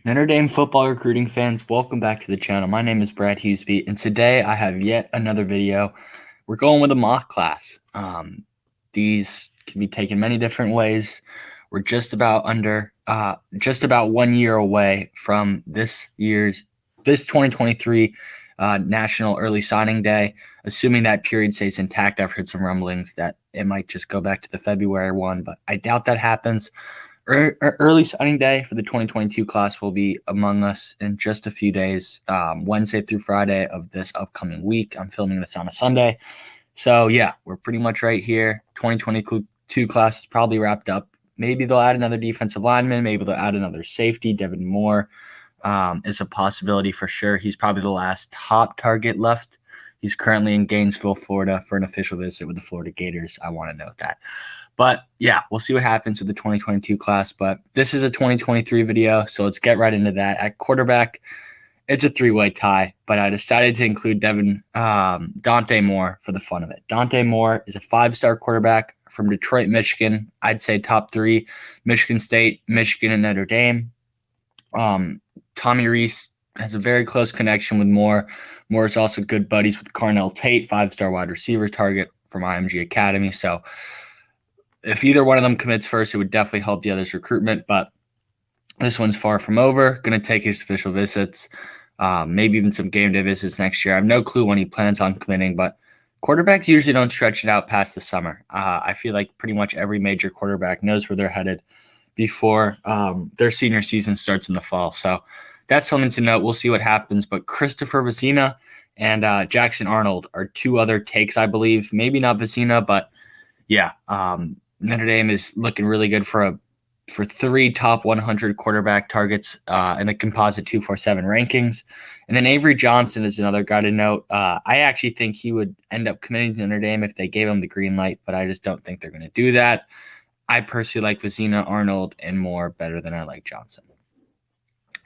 Notre Dame football recruiting fans, welcome back to the channel. My name is Brad Hughesby, and today I have yet another video. We're going with a mock class. These can be taken many different ways. We're just about 1 year away from this 2023 National Early Signing Day. Assuming that period stays intact, I've heard some rumblings that it might just go back to the February one, but I doubt that happens. Early signing day for the 2022 class will be among us in just a few days, Wednesday through Friday of this upcoming week. I'm filming this on a Sunday. So, yeah, we're pretty much right here. 2022 class is probably wrapped up. Maybe they'll add another defensive lineman. Maybe they'll add another safety. Devin Moore is a possibility for sure. He's probably the last top target left. He's currently in Gainesville, Florida for an official visit with the Florida Gators. I want to note that. But yeah, we'll see what happens with the 2022 class. But this is a 2023 video, so let's get right into that. At quarterback, it's a three-way tie, but I decided to include Dante Moore for the fun of it. Dante Moore is a five-star quarterback from Detroit, Michigan. I'd say top three: Michigan State, Michigan, and Notre Dame. Tommy Rees has a very close connection with Moore. Moore is also good buddies with Carnell Tate, five-star wide receiver target from IMG Academy. So if either one of them commits first, it would definitely help the other's recruitment, but this one's far from over. Going to take his official visits, maybe even some game day visits next year. I have no clue when he plans on committing, but quarterbacks usually don't stretch it out past the summer. I feel like pretty much every major quarterback knows where they're headed before their senior season starts in the fall. So that's something to note. We'll see what happens, but Christopher Vicina and Jackson Arnold are two other takes, I believe. Maybe not Vicina, but yeah, Notre Dame is looking really good for three top 100 quarterback targets in the composite 247 rankings. And then Avery Johnson is another guy to note. I actually think he would end up committing to Notre Dame if they gave him the green light, but I just don't think they're going to do that. I personally like Vicina, Arnold, and Moore better than I like Johnson.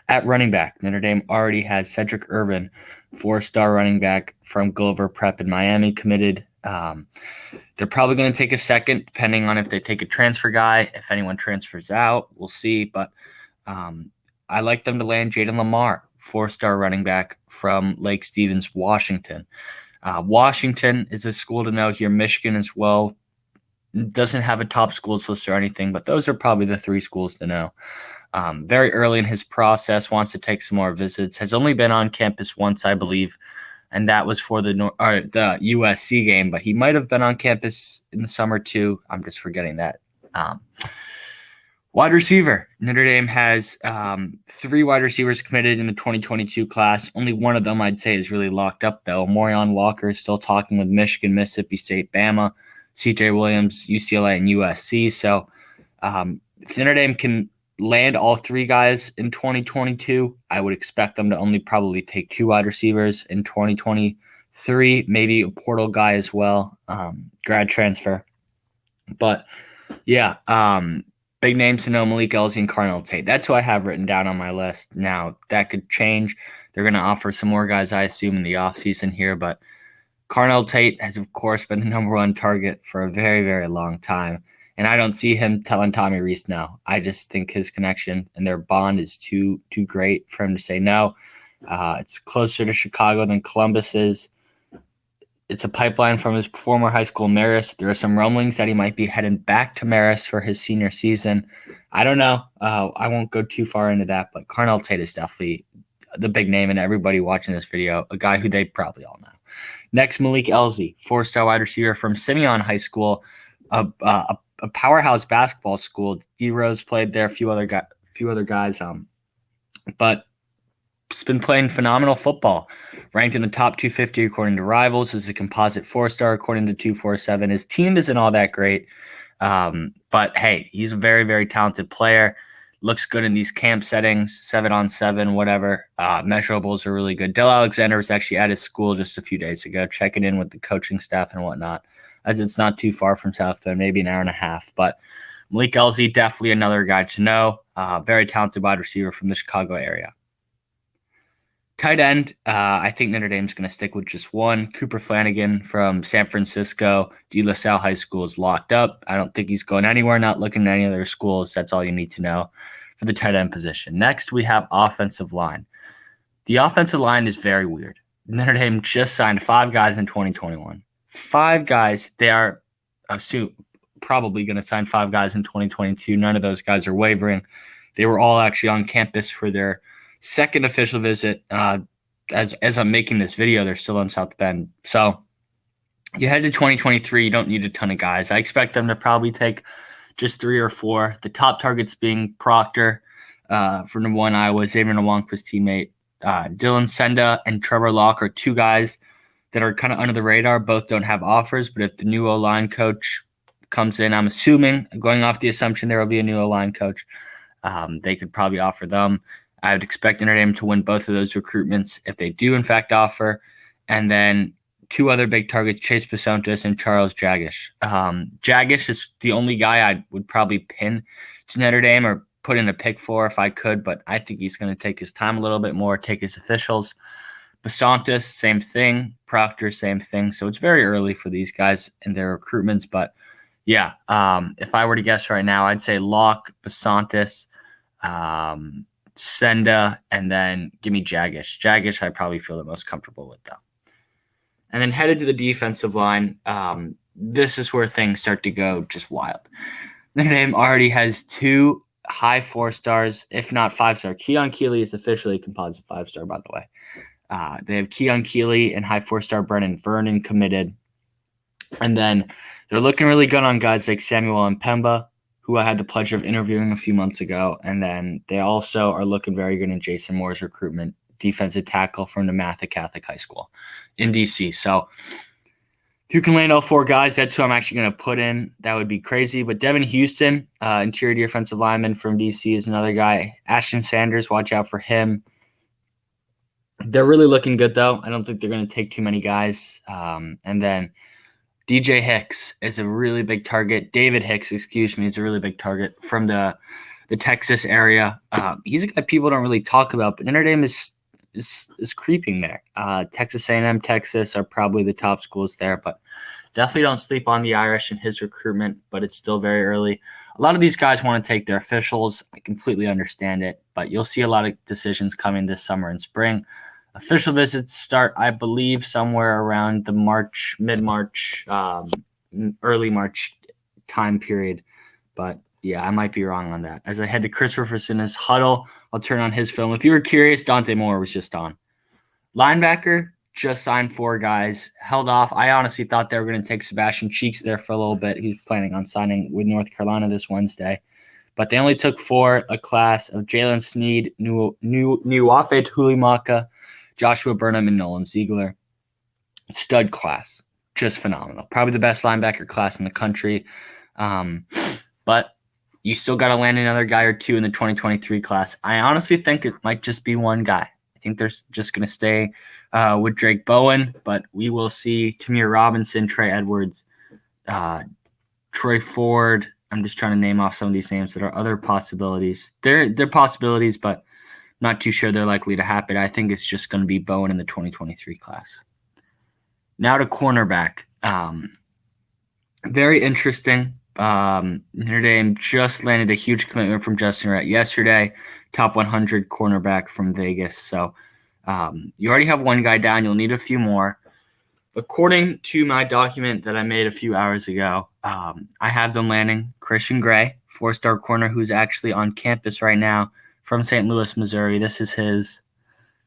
At running back, Notre Dame already has Cedric Irvin, four-star running back from Gulliver Prep in Miami, committed. They're probably going to take a second, depending on if they take a transfer guy. If anyone transfers out, we'll see. But I like them to land Jaden Lamar, four-star running back from Lake Stevens, Washington. Washington is a school to know here. Michigan as well. Doesn't have a top schools list or anything, but those are probably the three schools to know. Very early in his process, wants to take some more visits. Has only been on campus once, I believe, and that was for the USC game, but he might have been on campus in the summer too. I'm just forgetting that. Wide receiver. Notre Dame has three wide receivers committed in the 2022 class. Only one of them I'd say is really locked up, though. Morion Walker is still talking with Michigan, Mississippi State, Bama, CJ Williams, UCLA, and USC. So if Notre Dame can land all three guys in 2022, I would expect them to only probably take two wide receivers in 2023, maybe a portal guy as well, grad transfer. But yeah, big names to know: Malik Elzy and Carnell Tate. That's who I have written down on my list. Now, that could change. They're going to offer some more guys, I assume, in the offseason here, but Carnell Tate has, of course, been the number one target for a very, very long time. And I don't see him telling Tommy Rees no. I just think his connection and their bond is too great for him to say no. It's closer to Chicago than Columbus is. It's a pipeline from his former high school, Marist. There are some rumblings that he might be heading back to Marist for his senior season. I don't know. I won't go too far into that, but Carnell Tate is definitely the big name, and everybody watching this video, a guy who they probably all know. Next, Malik Elzy, four-star wide receiver from Simeon High School, a powerhouse basketball school. D Rose played there, a few other guys, but it's been playing phenomenal football. Ranked in the top 250 according to Rivals, is a composite four-star according to 247. His team isn't all that great, but hey, he's a very, very talented player. Looks good in these camp settings, 7-on-7, whatever. Measurables are really good. Dill Alexander was actually at his school just a few days ago, checking in with the coaching staff and whatnot, as it's not too far from South Bend, maybe an hour and a half. But Malik Elzy, definitely another guy to know. Very talented wide receiver from the Chicago area. Tight end, I think Notre Dame's going to stick with just one. Cooper Flanagan from San Francisco, De La Salle High School is locked up. I don't think he's going anywhere, not looking at any other schools. That's all you need to know. for the tight end position. Next, we have offensive line. The offensive line is very weird. Notre Dame just signed 5 guys in 2021. 5 guys. They are probably going to sign 5 guys in 2022. None of those guys are wavering. They were all actually on campus for their second official visit. As I'm making this video, they're still in South Bend. So you head to 2023, you don't need a ton of guys. I expect them to probably take just 3 or 4. The top targets being Proctor for number 1 Iowa, Xavier Nwankpa's teammate. Dylan Senda and Trevor Locke are 2 guys that are kind of under the radar. Both don't have offers, but if the new O-line coach comes in, I'm assuming, going off the assumption there will be a new O-line coach, they could probably offer them. I would expect Notre Dame to win both of those recruitments if they do, in fact, offer. And then 2 other big targets, Chase Pesontis and Charles Jagish. Jagish is the only guy I would probably pin to Notre Dame or put in a pick for if I could, but I think he's going to take his time a little bit more, take his officials. Pesontis, same thing. Proctor, same thing. So it's very early for these guys in their recruitments, but yeah, if I were to guess right now, I'd say Locke, Pesontis, Senda, and then give me Jagish. Jagish I probably feel the most comfortable with, though. And then headed to the defensive line, this is where things start to go just wild. Notre Dame already has 2 high 4-stars, if not 5-star. Keon Keeley is officially a composite 5-star, by the way. They have Keon Keeley and high 4-star Brennan Vernon committed. And then they're looking really good on guys like Samuel Mpemba, who I had the pleasure of interviewing a few months ago. And then they also are looking very good in Jason Moore's recruitment, defensive tackle from DeMatha Catholic High School in D.C. So if you can land all 4 guys, that's who I'm actually going to put in. That would be crazy. But Devin Houston, interior defensive lineman from D.C., is another guy. Ashton Sanders, watch out for him. They're really looking good, though. I don't think they're going to take too many guys. And then DJ Hicks is a really big target. David Hicks, excuse me, is a really big target from the Texas area. He's a guy people don't really talk about, but Notre Dame is creeping there. Texas A&M, Texas are probably the top schools there, but definitely don't sleep on the Irish in his recruitment, but it's still very early. A lot of these guys want to take their officials. I completely understand it, but you'll see a lot of decisions coming this summer and spring. Official visits start, I believe, somewhere around the mid-March, early March time period. But yeah, I might be wrong on that. As I head to Chris Rufferson's huddle, I'll turn on his film. If you were curious, Dante Moore was just on. Linebacker, just signed 4 guys, held off. I honestly thought they were going to take Sebastian Cheeks there for a little bit. He's planning on signing with North Carolina this Wednesday. But they only took 4, a class of Jalen Sneed, Nuwafe Tulimaka, Joshua Burnham, and Nolan Ziegler. Stud class. Just phenomenal. Probably the best linebacker class in the country. But you still got to land another guy or 2 in the 2023 class. I honestly think it might just be 1 guy. I think they're just going to stay with Drake Bowen, but we will see Tamir Robinson, Trey Edwards, Troy Ford. I'm just trying to name off some of these names that are other possibilities. They're possibilities, but not too sure they're likely to happen. I think it's just going to be Bowen in the 2023 class. Now to cornerback. Very interesting. Notre Dame just landed a huge commitment from Justin Rhett yesterday. Top 100 cornerback from Vegas. So you already have 1 guy down. You'll need a few more. According to my document that I made a few hours ago, I have them landing Christian Gray, 4-star corner who's actually on campus right now from St. Louis, Missouri. This is his.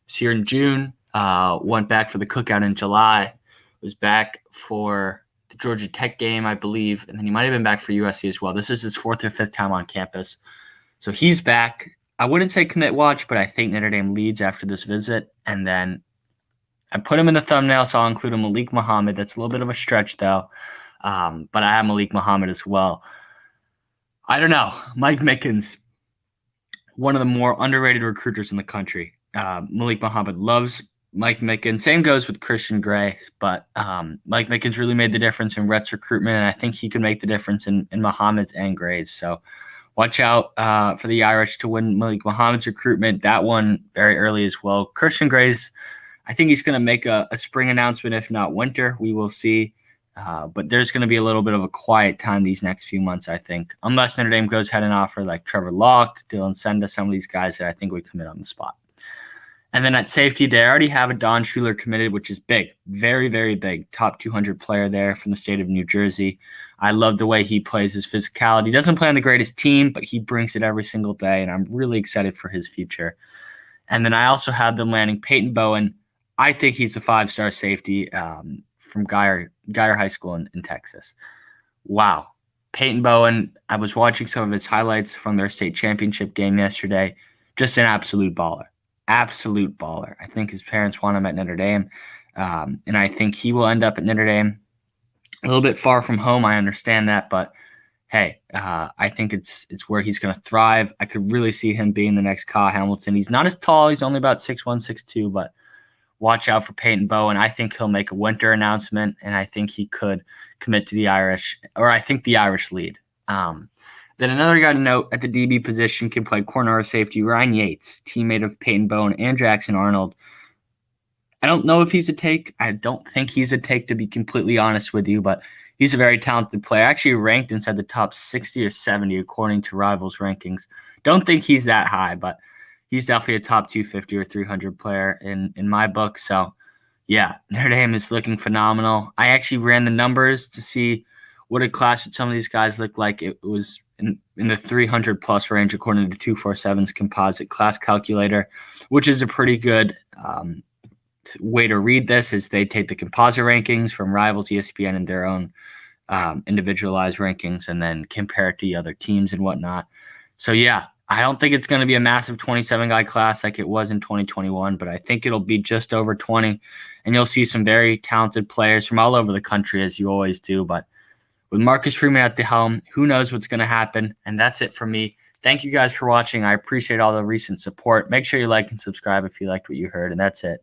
He's here in June. Went back for the cookout in July. Was back for the Georgia Tech game, I believe, and then he might have been back for USC as well. This is his 4th or 5th time on campus. So he's back. I wouldn't say commit watch, but I think Notre Dame leads after this visit. And then I put him in the thumbnail, so I'll include him, Malik Muhammad. That's a little bit of a stretch, though. But I have Malik Muhammad as well. I don't know. Mike Mickens, one of the more underrated recruiters in the country. Malik Muhammad loves Mike Mickens. Same goes with Christian Gray, but Mike Mickens really made the difference in Rhett's recruitment, and I think he can make the difference in Muhammad's and Gray's. So watch out for the Irish to win Malik Muhammad's recruitment. That one very early as well. Christian Gray's, I think he's going to make a spring announcement, if not winter. We will see. But there's going to be a little bit of a quiet time these next few months, I think, unless Notre Dame goes ahead and offer like Trevor Locke, Dylan Senda, some of these guys that I think would commit on the spot. And then at safety, they already have a Don Schuler committed, which is big, very, very big. Top 200 player there from the state of New Jersey. I love the way he plays, his physicality. He doesn't play on the greatest team, but he brings it every single day, and I'm really excited for his future. And then I also have them landing Peyton Bowen. I think he's a 5-star safety from Geyer High School in Texas. Wow. Peyton Bowen, I was watching some of his highlights from their state championship game yesterday. Just an absolute baller. Absolute baller. I think his parents want him at Notre Dame, and I think he will end up at Notre Dame. A little bit far from home, I understand that, but hey, I think it's where he's going to thrive. I could really see him being the next Kyle Hamilton. He's not as tall. He's only about 6'1", 6'2", but watch out for Peyton Bowen. I think he'll make a winter announcement, and I think he could commit to the Irish, or I think the Irish lead. Then another guy to note at the DB position can play corner or safety, Ryan Yates, teammate of Peyton Bowen and Jackson Arnold. I don't know if he's a take. I don't think he's a take, to be completely honest with you, but he's a very talented player. Actually ranked inside the top 60 or 70 according to Rivals rankings. Don't think he's that high, but he's definitely a top 250 or 300 player in my book. So, yeah, Notre Dame is looking phenomenal. I actually ran the numbers to see what a class would some of these guys look like. It was in the 300-plus range according to 247's composite class calculator, which is a pretty good way to read this, is they take the composite rankings from Rivals, ESPN, and their own individualized rankings and then compare it to the other teams and whatnot. So, yeah, I don't think it's going to be a massive 27-guy class like it was in 2021, but I think it'll be just over 20, and you'll see some very talented players from all over the country, as you always do. But with Marcus Freeman at the helm, who knows what's going to happen? And that's it from me. Thank you guys for watching. I appreciate all the recent support. Make sure you like and subscribe if you liked what you heard, and that's it.